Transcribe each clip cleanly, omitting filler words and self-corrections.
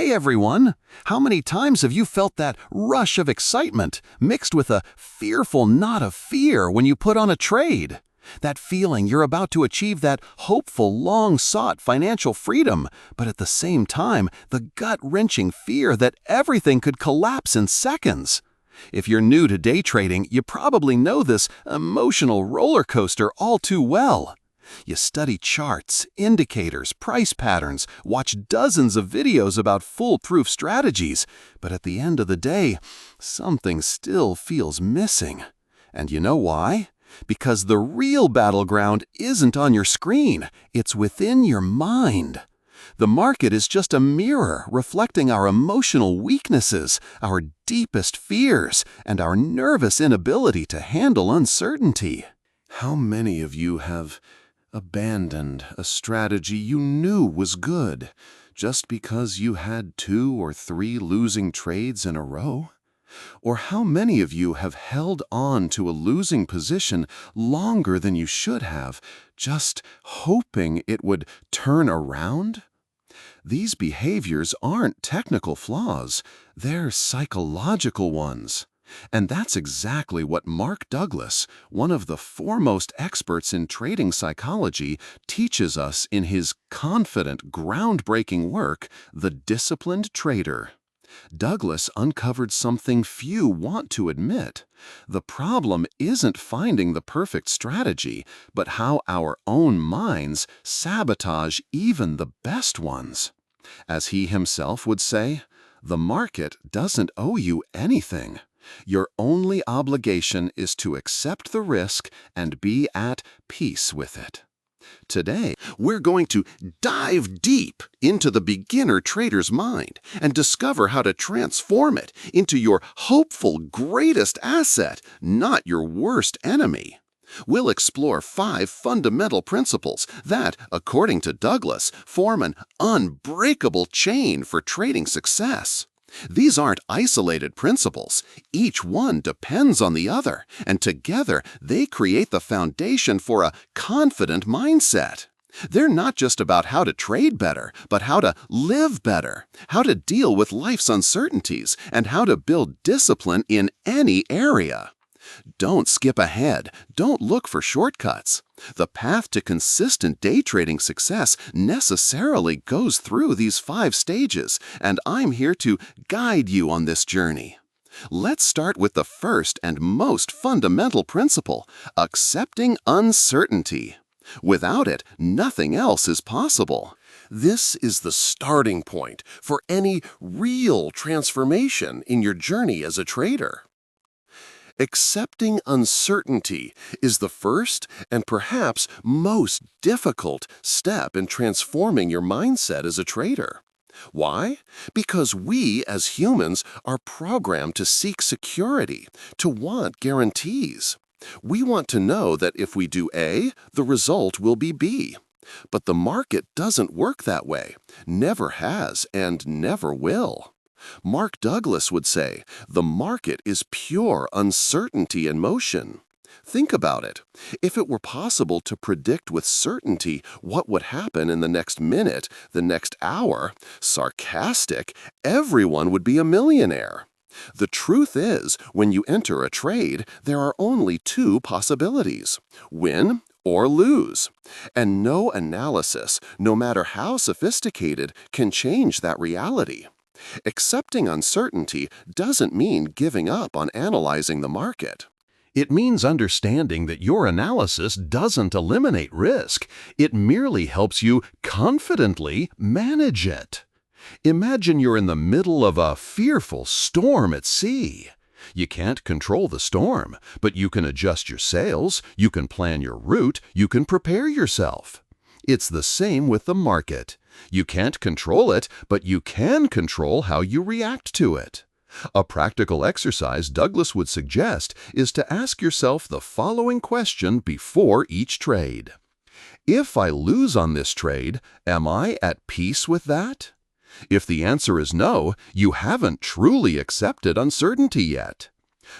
Hey everyone! How many times have you felt that rush of excitement mixed with a fearful knot of fear when you put on a trade? That feeling you're about to achieve that hopeful, long-sought financial freedom, but at the same time, the gut-wrenching fear that everything could collapse in seconds. If you're new to day trading, you probably know this emotional roller coaster all too well. You study charts, indicators, price patterns, watch dozens of videos about foolproof strategies, but at the end of the day, something still feels missing. And you know why? Because the real battleground isn't on your screen, it's within your mind. The market is just a mirror reflecting our emotional weaknesses, our deepest fears, and our nervous inability to handle uncertainty. How many of you have abandoned a strategy you knew was good just because you had 2 or 3 losing trades in a row? Or how many of you have held on to a losing position longer than you should have, just hoping it would turn around? These behaviors aren't technical flaws, they're psychological ones. And that's exactly what Mark Douglas, one of the foremost experts in trading psychology, teaches us in his confident, groundbreaking work, The Disciplined Trader. Douglas uncovered something few want to admit. The problem isn't finding the perfect strategy, but how our own minds sabotage even the best ones. As he himself would say, the market doesn't owe you anything. Your only obligation is to accept the risk and be at peace with it. Today, we're going to dive deep into the beginner trader's mind and discover how to transform it into your hopeful greatest asset, not your worst enemy. We'll explore 5 fundamental principles that, according to Douglas, form an unbreakable chain for trading success. These aren't isolated principles. Each one depends on the other, and together they create the foundation for a confident mindset. They're not just about how to trade better, but how to live better, how to deal with life's uncertainties, and how to build discipline in any area. Don't skip ahead. Don't look for shortcuts. The path to consistent day trading success necessarily goes through these 5 stages, and I'm here to guide you on this journey. Let's start with the first and most fundamental principle, accepting uncertainty. Without it, nothing else is possible. This is the starting point for any real transformation in your journey as a trader. Accepting uncertainty is the first and perhaps most difficult step in transforming your mindset as a trader. Why? Because we as humans are programmed to seek security, to want guarantees. We want to know that if we do A, the result will be B. But the market doesn't work that way, never has and never will. Mark Douglas would say, the market is pure uncertainty in motion. Think about it. If it were possible to predict with certainty what would happen in the next minute, the next hour, sarcastic, everyone would be a millionaire. The truth is, when you enter a trade, there are only 2 possibilities: win or lose. And no analysis, no matter how sophisticated, can change that reality. Accepting uncertainty doesn't mean giving up on analyzing the market. It means understanding that your analysis doesn't eliminate risk. It merely helps you confidently manage it. Imagine you're in the middle of a fearful storm at sea. You can't control the storm, but you can adjust your sails, you can plan your route, you can prepare yourself. It's the same with the market. You can't control it, but you can control how you react to it. A practical exercise Douglas would suggest is to ask yourself the following question before each trade. If I lose on this trade, am I at peace with that? If the answer is no, you haven't truly accepted uncertainty yet.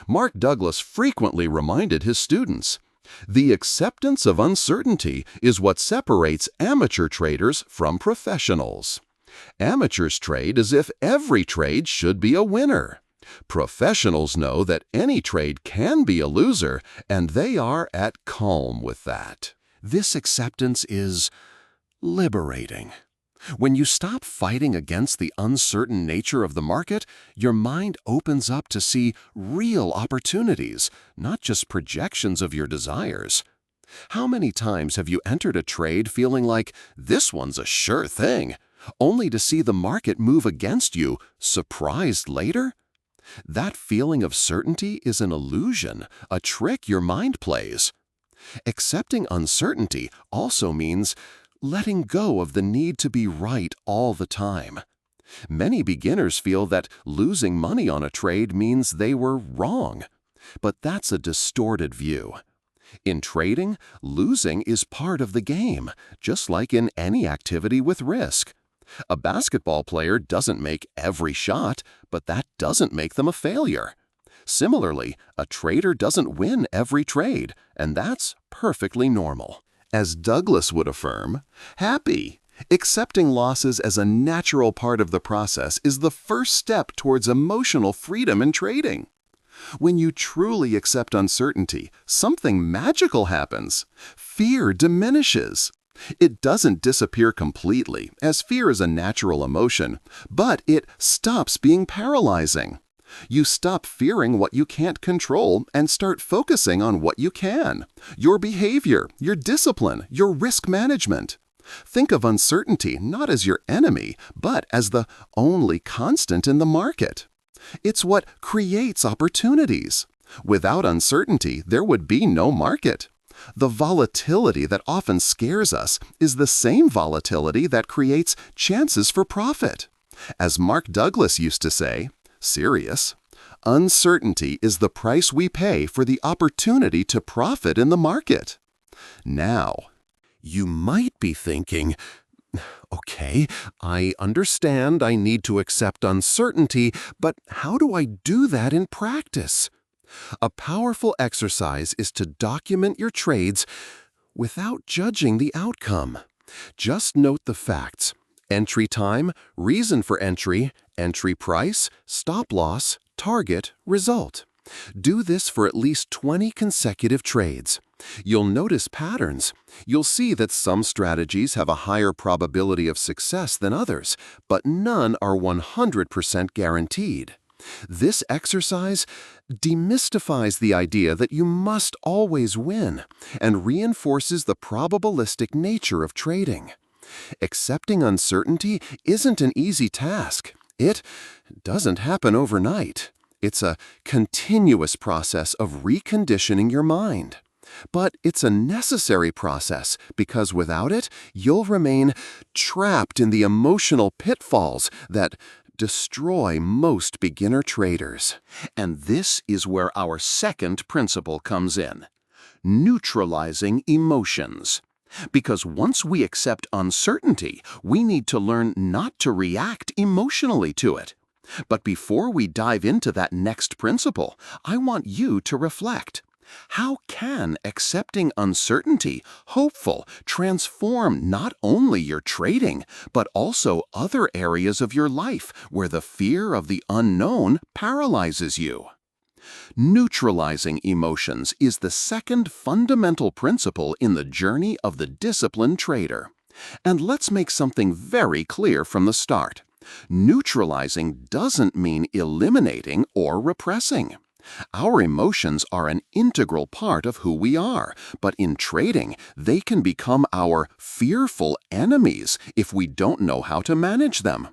Mark Douglas frequently reminded his students, the acceptance of uncertainty is what separates amateur traders from professionals. Amateurs trade as if every trade should be a winner. Professionals know that any trade can be a loser, and they are at calm with that. This acceptance is liberating. When you stop fighting against the uncertain nature of the market, your mind opens up to see real opportunities, not just projections of your desires. How many times have you entered a trade feeling like, this one's a sure thing, only to see the market move against you, surprised later? That feeling of certainty is an illusion, a trick your mind plays. Accepting uncertainty also means letting go of the need to be right all the time. Many beginners feel that losing money on a trade means they were wrong, but that's a distorted view. In trading, losing is part of the game, just like in any activity with risk. A basketball player doesn't make every shot, but that doesn't make them a failure. Similarly, a trader doesn't win every trade, and that's perfectly normal. As Douglas would affirm, accepting losses as a natural part of the process is the first step towards emotional freedom in trading. When you truly accept uncertainty, something magical happens. Fear diminishes. It doesn't disappear completely, as fear is a natural emotion, but it stops being paralyzing. You stop fearing what you can't control and start focusing on what you can: your behavior, your discipline, your risk management. Think of uncertainty not as your enemy, but as the only constant in the market. It's what creates opportunities. Without uncertainty, there would be no market. The volatility that often scares us is the same volatility that creates chances for profit. As Mark Douglas used to say, serious, uncertainty is the price we pay for the opportunity to profit in the market. Now, you might be thinking, okay, I understand I need to accept uncertainty, but how do I do that in practice? A powerful exercise is to document your trades without judging the outcome. Just note the facts: entry time, reason for entry, entry price, stop loss, target, result. Do this for at least 20 consecutive trades. You'll notice patterns. You'll see that some strategies have a higher probability of success than others, but none are 100% guaranteed. This exercise demystifies the idea that you must always win and reinforces the probabilistic nature of trading. Accepting uncertainty isn't an easy task. It doesn't happen overnight. It's a continuous process of reconditioning your mind. But it's a necessary process because without it, you'll remain trapped in the emotional pitfalls that destroy most beginner traders. And this is where our second principle comes in: neutralizing emotions. Because once we accept uncertainty, we need to learn not to react emotionally to it. But before we dive into that next principle, I want you to reflect. How can accepting uncertainty, hopeful, transform not only your trading, but also other areas of your life where the fear of the unknown paralyzes you? Neutralizing emotions is the second fundamental principle in the journey of the disciplined trader. And let's make something very clear from the start. Neutralizing doesn't mean eliminating or repressing. Our emotions are an integral part of who we are, but in trading, they can become our fearful enemies if we don't know how to manage them.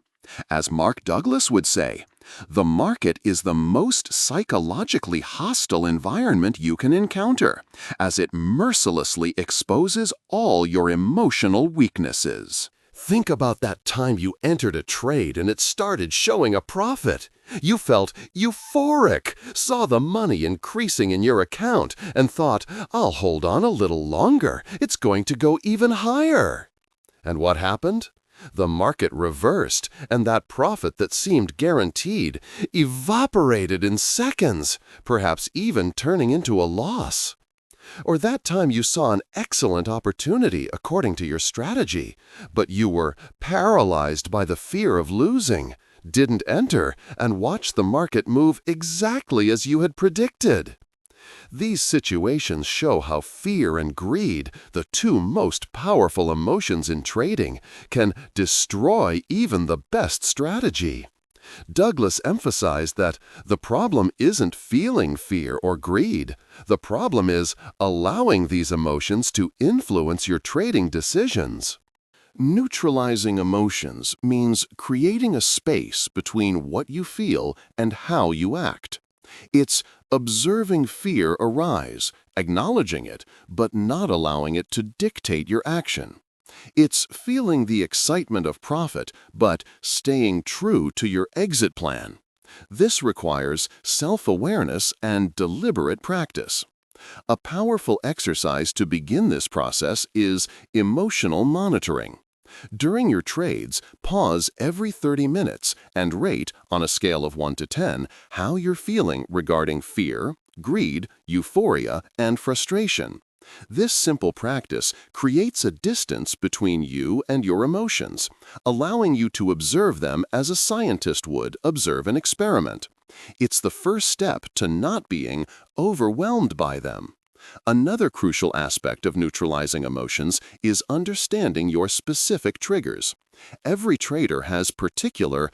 As Mark Douglas would say, the market is the most psychologically hostile environment you can encounter, as it mercilessly exposes all your emotional weaknesses. Think about that time you entered a trade and it started showing a profit. You felt euphoric, saw the money increasing in your account, and thought, I'll hold on a little longer. It's going to go even higher. And what happened? The market reversed, and that profit that seemed guaranteed evaporated in seconds, perhaps even turning into a loss. Or that time you saw an excellent opportunity according to your strategy, but you were paralyzed by the fear of losing, didn't enter, and watched the market move exactly as you had predicted. These situations show how fear and greed, the two most powerful emotions in trading, can destroy even the best strategy. Douglas emphasized that the problem isn't feeling fear or greed. The problem is allowing these emotions to influence your trading decisions. Neutralizing emotions means creating a space between what you feel and how you act. It's observing fear arise, acknowledging it, but not allowing it to dictate your action. It's feeling the excitement of profit, but staying true to your exit plan. This requires self-awareness and deliberate practice. A powerful exercise to begin this process is emotional monitoring. During your trades, pause every 30 minutes and rate, on a scale of 1 to 10, how you're feeling regarding fear, greed, euphoria, and frustration. This simple practice creates a distance between you and your emotions, allowing you to observe them as a scientist would observe an experiment. It's the first step to not being overwhelmed by them. Another crucial aspect of neutralizing emotions is understanding your specific triggers. Every trader has particular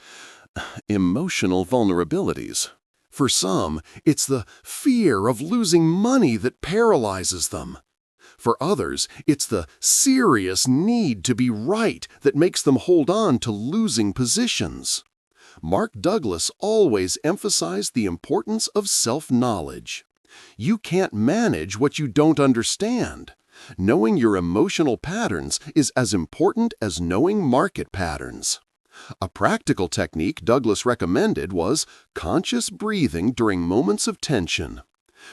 emotional vulnerabilities. For some, it's the fear of losing money that paralyzes them. For others, it's the serious need to be right that makes them hold on to losing positions. Mark Douglas always emphasized the importance of self-knowledge. You can't manage what you don't understand. Knowing your emotional patterns is as important as knowing market patterns. A practical technique Douglas recommended was conscious breathing during moments of tension.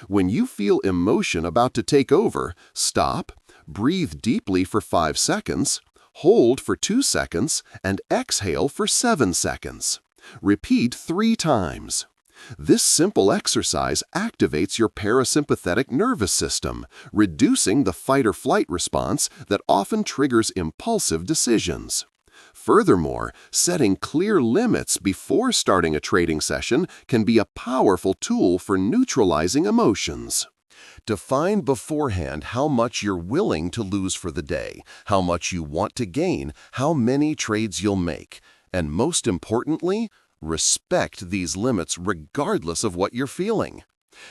When you feel emotion about to take over, stop, breathe deeply for 5 seconds, hold for 2 seconds, and exhale for 7 seconds. Repeat 3 times. This simple exercise activates your parasympathetic nervous system, reducing the fight-or-flight response that often triggers impulsive decisions. Furthermore, setting clear limits before starting a trading session can be a powerful tool for neutralizing emotions. Define beforehand how much you're willing to lose for the day, how much you want to gain, how many trades you'll make, and most importantly, respect these limits regardless of what you're feeling.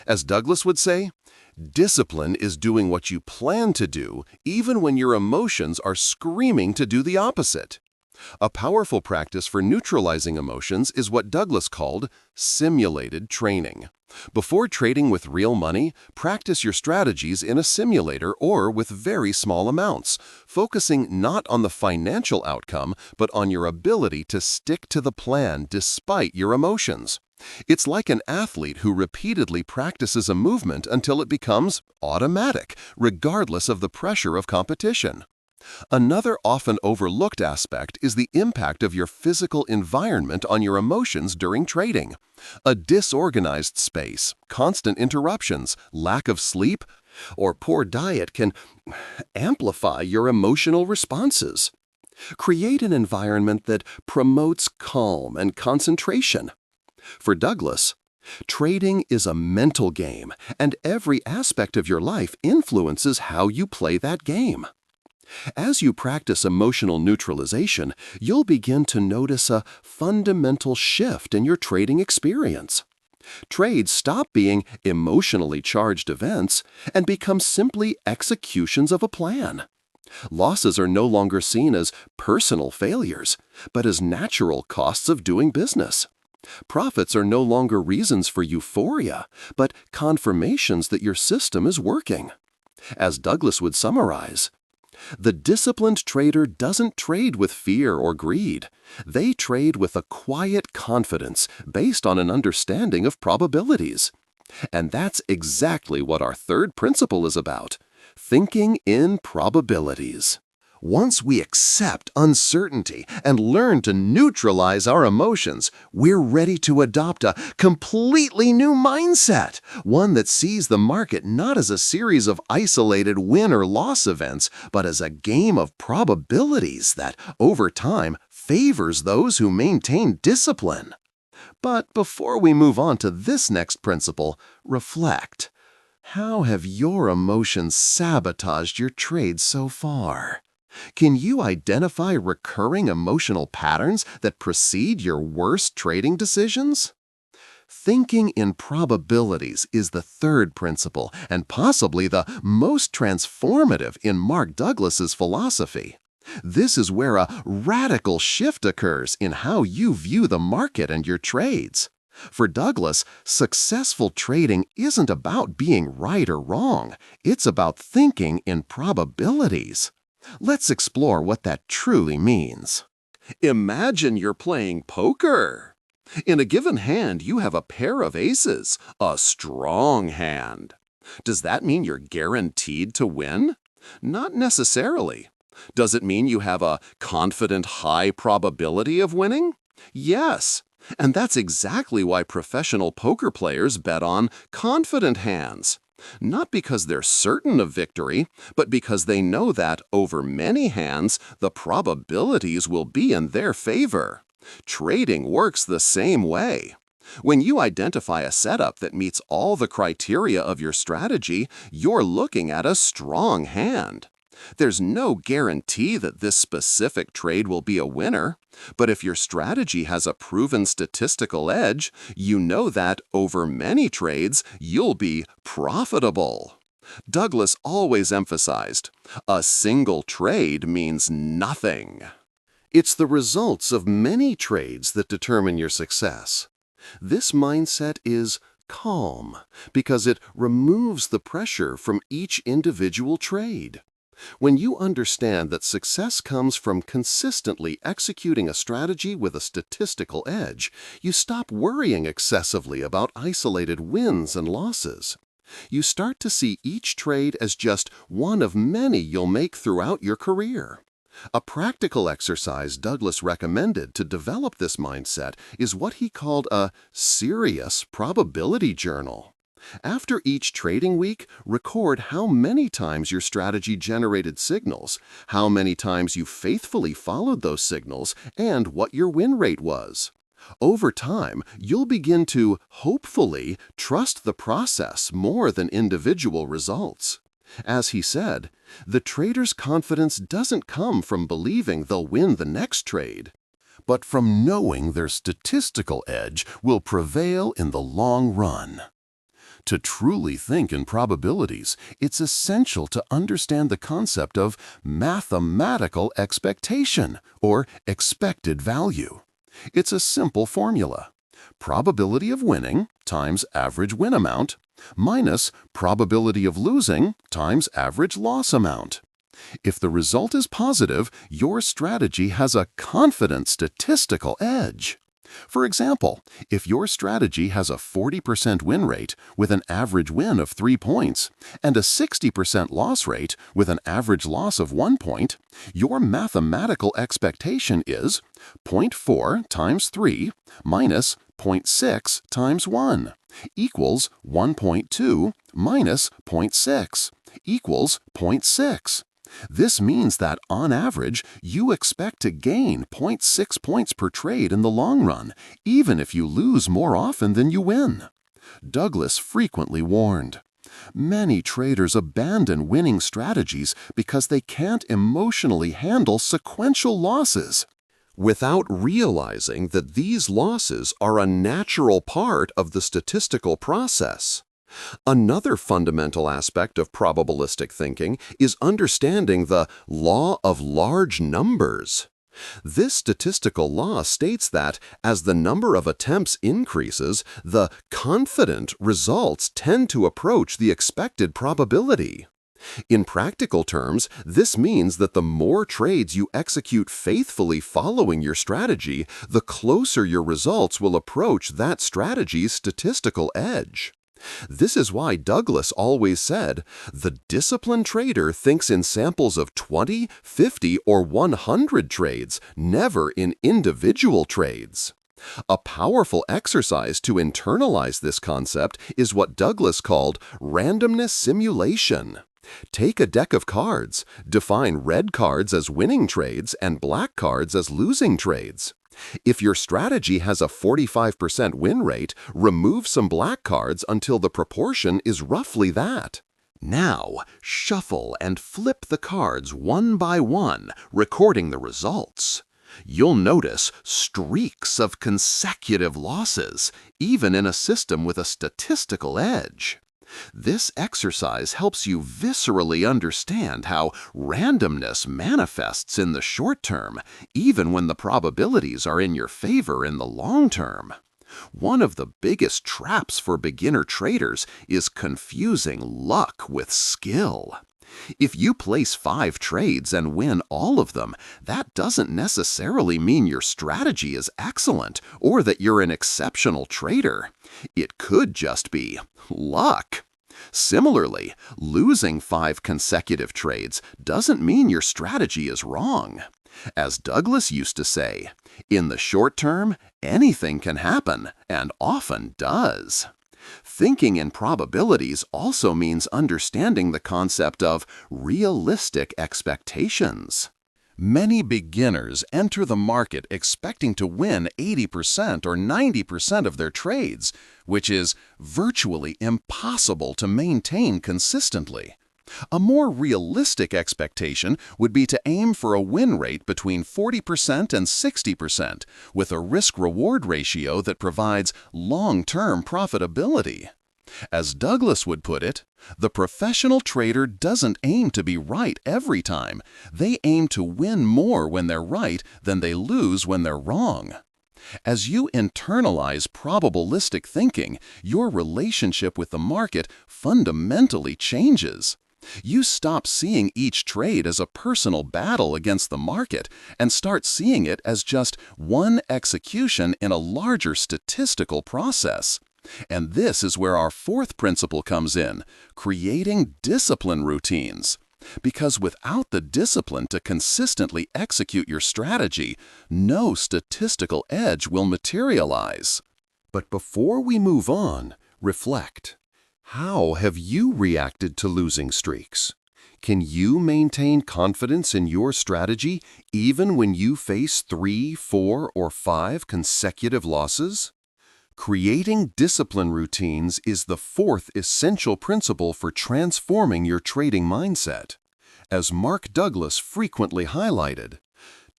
As Douglas would say, discipline is doing what you plan to do even when your emotions are screaming to do the opposite. A powerful practice for neutralizing emotions is what Douglas called simulated training. Before trading with real money, practice your strategies in a simulator or with very small amounts, focusing not on the financial outcome but on your ability to stick to the plan despite your emotions. It's like an athlete who repeatedly practices a movement until it becomes automatic, regardless of the pressure of competition. Another often overlooked aspect is the impact of your physical environment on your emotions during trading. A disorganized space, constant interruptions, lack of sleep, or poor diet can amplify your emotional responses. Create an environment that promotes calm and concentration. For Douglas, trading is a mental game, and every aspect of your life influences how you play that game. As you practice emotional neutralization, you'll begin to notice a fundamental shift in your trading experience. Trades stop being emotionally charged events and become simply executions of a plan. Losses are no longer seen as personal failures, but as natural costs of doing business. Profits are no longer reasons for euphoria, but confirmations that your system is working. As Douglas would summarize, the disciplined trader doesn't trade with fear or greed. They trade with a quiet confidence based on an understanding of probabilities. And that's exactly what our third principle is about: thinking in probabilities. Once we accept uncertainty and learn to neutralize our emotions, we're ready to adopt a completely new mindset, one that sees the market not as a series of isolated win or loss events, but as a game of probabilities that, over time, favors those who maintain discipline. But before we move on to this next principle, reflect. How have your emotions sabotaged your trade so far? Can you identify recurring emotional patterns that precede your worst trading decisions? Thinking in probabilities is the third principle and possibly the most transformative in Mark Douglas's philosophy. This is where a radical shift occurs in how you view the market and your trades. For Douglas, successful trading isn't about being right or wrong. It's about thinking in probabilities. Let's explore what that truly means. Imagine you're playing poker. In a given hand, you have a pair of aces, a strong hand. Does that mean you're guaranteed to win? Not necessarily. Does it mean you have a confident high probability of winning? Yes. And that's exactly why professional poker players bet on confident hands. Not because they're certain of victory, but because they know that, over many hands, the probabilities will be in their favor. Trading works the same way. When you identify a setup that meets all the criteria of your strategy, you're looking at a strong hand. There's no guarantee that this specific trade will be a winner, but if your strategy has a proven statistical edge, you know that, over many trades, you'll be profitable. Douglas always emphasized, a single trade means nothing. It's the results of many trades that determine your success. This mindset is calm because it removes the pressure from each individual trade. When you understand that success comes from consistently executing a strategy with a statistical edge, you stop worrying excessively about isolated wins and losses. You start to see each trade as just one of many you'll make throughout your career. A practical exercise Douglas recommended to develop this mindset is what he called a serious probability journal. After each trading week, record how many times your strategy generated signals, how many times you faithfully followed those signals, and what your win rate was. Over time, you'll begin to, hopefully, trust the process more than individual results. As he said, the trader's confidence doesn't come from believing they'll win the next trade, but from knowing their statistical edge will prevail in the long run. To truly think in probabilities, it's essential to understand the concept of mathematical expectation, or expected value. It's a simple formula. Probability of winning times average win amount minus probability of losing times average loss amount. If the result is positive, your strategy has a confident statistical edge. For example, if your strategy has a 40% win rate with an average win of 3 points and a 60% loss rate with an average loss of 1 point, your mathematical expectation is 0.4 times 3 minus 0.6 times 1 equals 1.2 minus 0.6 equals 0.6. This means that, on average, you expect to gain 0.6 points per trade in the long run, even if you lose more often than you win. Douglas frequently warned, many traders abandon winning strategies because they can't emotionally handle sequential losses, without realizing that these losses are a natural part of the statistical process. Another fundamental aspect of probabilistic thinking is understanding the law of large numbers. This statistical law states that, as the number of attempts increases, the confident results tend to approach the expected probability. In practical terms, this means that the more trades you execute faithfully following your strategy, the closer your results will approach that strategy's statistical edge. This is why Douglas always said, the disciplined trader thinks in samples of 20, 50, or 100 trades, never in individual trades. A powerful exercise to internalize this concept is what Douglas called randomness simulation. Take a deck of cards, define red cards as winning trades and black cards as losing trades. If your strategy has a 45% win rate, remove some black cards until the proportion is roughly that. Now, shuffle and flip the cards one by one, recording the results. You'll notice streaks of consecutive losses, even in a system with a statistical edge. This exercise helps you viscerally understand how randomness manifests in the short term, even when the probabilities are in your favor in the long term. One of the biggest traps for beginner traders is confusing luck with skill. If you place 5 trades and win all of them, that doesn't necessarily mean your strategy is excellent or that you're an exceptional trader. It could just be luck. Similarly, losing 5 consecutive trades doesn't mean your strategy is wrong. As Douglas used to say, in the short term, anything can happen, and often does. Thinking in probabilities also means understanding the concept of realistic expectations. Many beginners enter the market expecting to win 80% or 90% of their trades, which is virtually impossible to maintain consistently. A more realistic expectation would be to aim for a win rate between 40% and 60%, with a risk-reward ratio that provides long-term profitability. As Douglas would put it, the professional trader doesn't aim to be right every time. They aim to win more when they're right than they lose when they're wrong. As you internalize probabilistic thinking, your relationship with the market fundamentally changes. You stop seeing each trade as a personal battle against the market and start seeing it as just one execution in a larger statistical process. And this is where our 4th principle comes in, creating discipline routines. Because without the discipline to consistently execute your strategy, no statistical edge will materialize. But before we move on, reflect. How have you reacted to losing streaks? Can you maintain confidence in your strategy even when you face 3, 4, or 5 consecutive losses? Creating discipline routines is the 4th essential principle for transforming your trading mindset. As Mark Douglas frequently highlighted,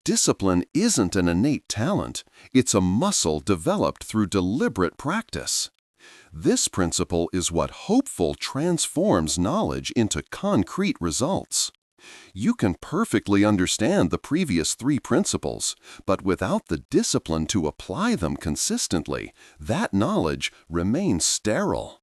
discipline isn't an innate talent, it's a muscle developed through deliberate practice. This principle is what hopeful transforms knowledge into concrete results. You can perfectly understand the previous 3 principles, but without the discipline to apply them consistently, that knowledge remains sterile.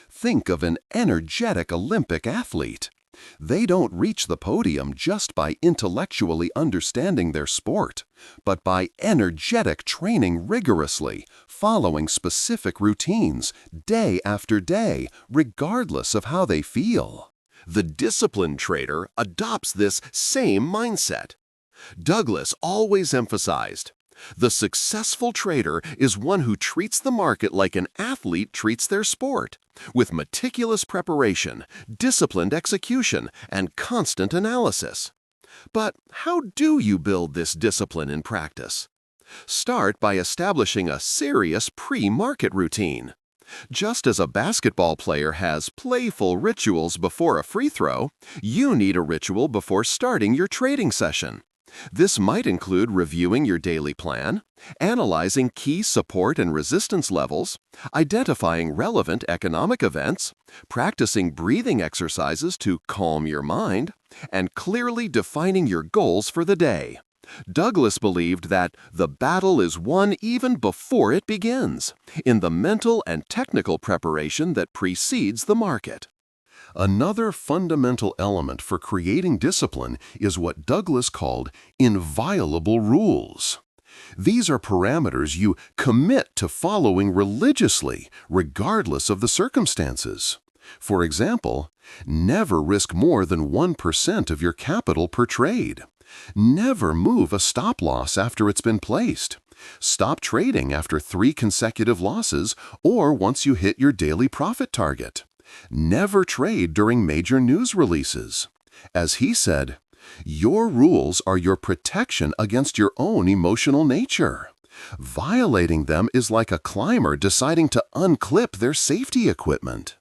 Think of an energetic Olympic athlete. They don't reach the podium just by intellectually understanding their sport, but by energetic training rigorously, following specific routines, day after day, regardless of how they feel. The disciplined trader adopts this same mindset. Douglas always emphasized, the successful trader is one who treats the market like an athlete treats their sport, with meticulous preparation, disciplined execution, and constant analysis. But how do you build this discipline in practice? Start by establishing a serious pre-market routine. Just as a basketball player has playful rituals before a free throw, you need a ritual before starting your trading session. This might include reviewing your daily plan, analyzing key support and resistance levels, identifying relevant economic events, practicing breathing exercises to calm your mind, and clearly defining your goals for the day. Douglas believed that the battle is won even before it begins, in the mental and technical preparation that precedes the market. Another fundamental element for creating discipline is what Douglas called inviolable rules. These are parameters you commit to following religiously, regardless of the circumstances. For example, never risk more than 1% of your capital per trade. Never move a stop loss after it's been placed. Stop trading after 3 consecutive losses or once you hit your daily profit target. Never trade during major news releases. As he said, your rules are your protection against your own emotional nature. Violating them is like a climber deciding to unclip their safety equipment.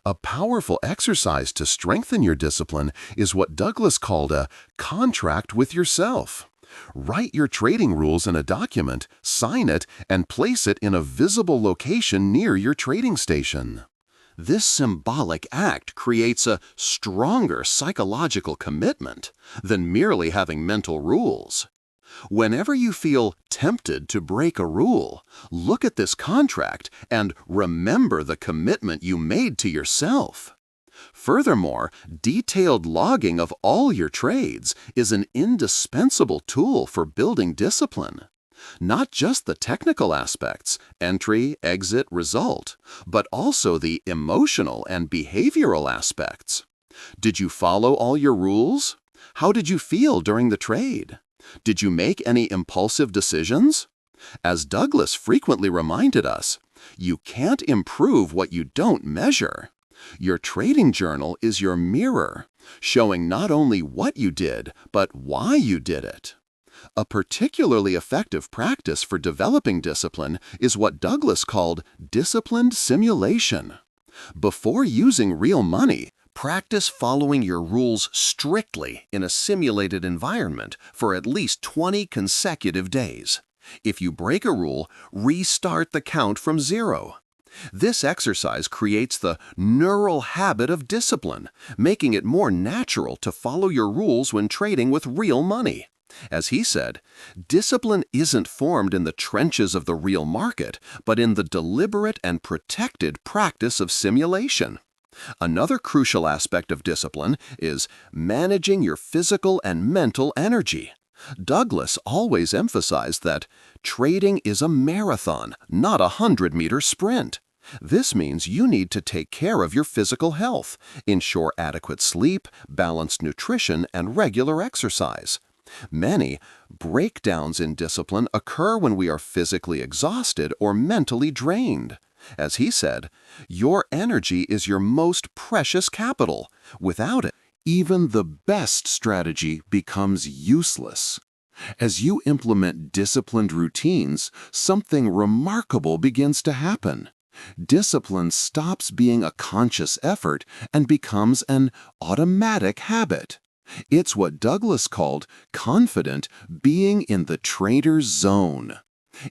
A powerful exercise to strengthen your discipline is what Douglas called a contract with yourself. Write your trading rules in a document, sign it, and place it in a visible location near your trading station. This symbolic act creates a stronger psychological commitment than merely having mental rules. Whenever you feel tempted to break a rule, look at this contract and remember the commitment you made to yourself. Furthermore, detailed logging of all your trades is an indispensable tool for building discipline. Not just the technical aspects, entry, exit, result, but also the emotional and behavioral aspects. Did you follow all your rules? How did you feel during the trade? Did you make any impulsive decisions? As Douglas frequently reminded us, you can't improve what you don't measure. Your trading journal is your mirror, showing not only what you did, but why you did it. A particularly effective practice for developing discipline is what Douglas called disciplined simulation. Before using real money, practice following your rules strictly in a simulated environment for at least 20 consecutive days. If you break a rule, restart the count from 0. This exercise creates the neural habit of discipline, making it more natural to follow your rules when trading with real money. As he said, discipline isn't formed in the trenches of the real market, but in the deliberate and protected practice of simulation. Another crucial aspect of discipline is managing your physical and mental energy. Douglas always emphasized that trading is a marathon, not a 100-meter sprint. This means you need to take care of your physical health, ensure adequate sleep, balanced nutrition, and regular exercise. Many breakdowns in discipline occur when we are physically exhausted or mentally drained. As he said, your energy is your most precious capital. Without it, even the best strategy becomes useless. As you implement disciplined routines, something remarkable begins to happen. Discipline stops being a conscious effort and becomes an automatic habit. It's what Douglas called confident being in the trader's zone.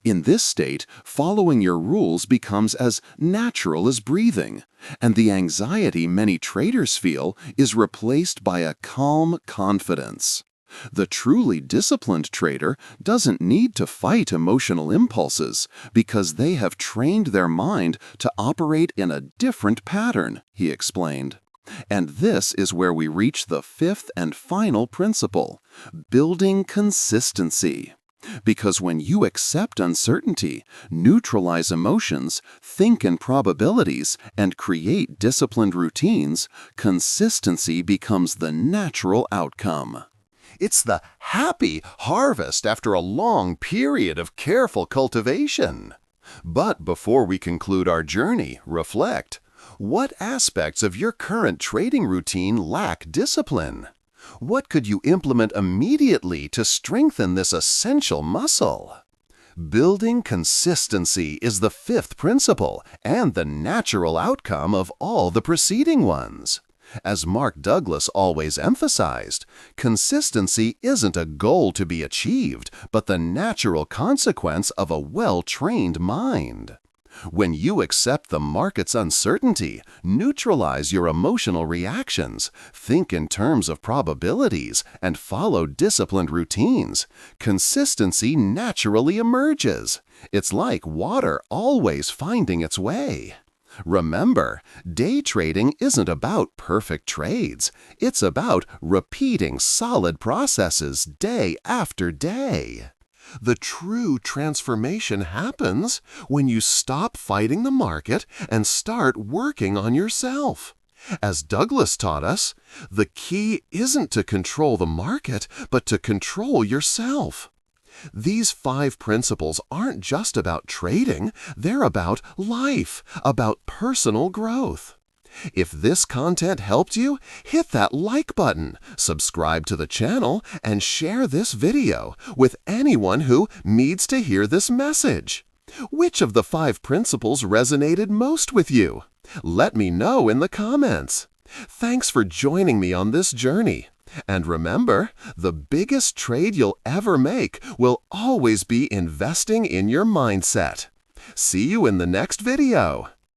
In this state, following your rules becomes as natural as breathing, and the anxiety many traders feel is replaced by a calm confidence. The truly disciplined trader doesn't need to fight emotional impulses because they have trained their mind to operate in a different pattern, he explained. And this is where we reach the fifth and final principle, building consistency. Because when you accept uncertainty, neutralize emotions, think in probabilities, and create disciplined routines, consistency becomes the natural outcome. It's the happy harvest after a long period of careful cultivation. But before we conclude our journey, reflect. What aspects of your current trading routine lack discipline? What could you implement immediately to strengthen this essential muscle? Building consistency is the fifth principle and the natural outcome of all the preceding ones. As Mark Douglas always emphasized, consistency isn't a goal to be achieved, but the natural consequence of a well-trained mind. When you accept the market's uncertainty, neutralize your emotional reactions, think in terms of probabilities, and follow disciplined routines, consistency naturally emerges. It's like water always finding its way. Remember, day trading isn't about perfect trades. It's about repeating solid processes day after day. The true transformation happens when you stop fighting the market and start working on yourself. As Douglas taught us, the key isn't to control the market, but to control yourself. These 5 principles aren't just about trading, they're about life, about personal growth. If this content helped you, hit that like button, subscribe to the channel, and share this video with anyone who needs to hear this message. Which of the 5 principles resonated most with you? Let me know in the comments. Thanks for joining me on this journey. And remember, the biggest trade you'll ever make will always be investing in your mindset. See you in the next video.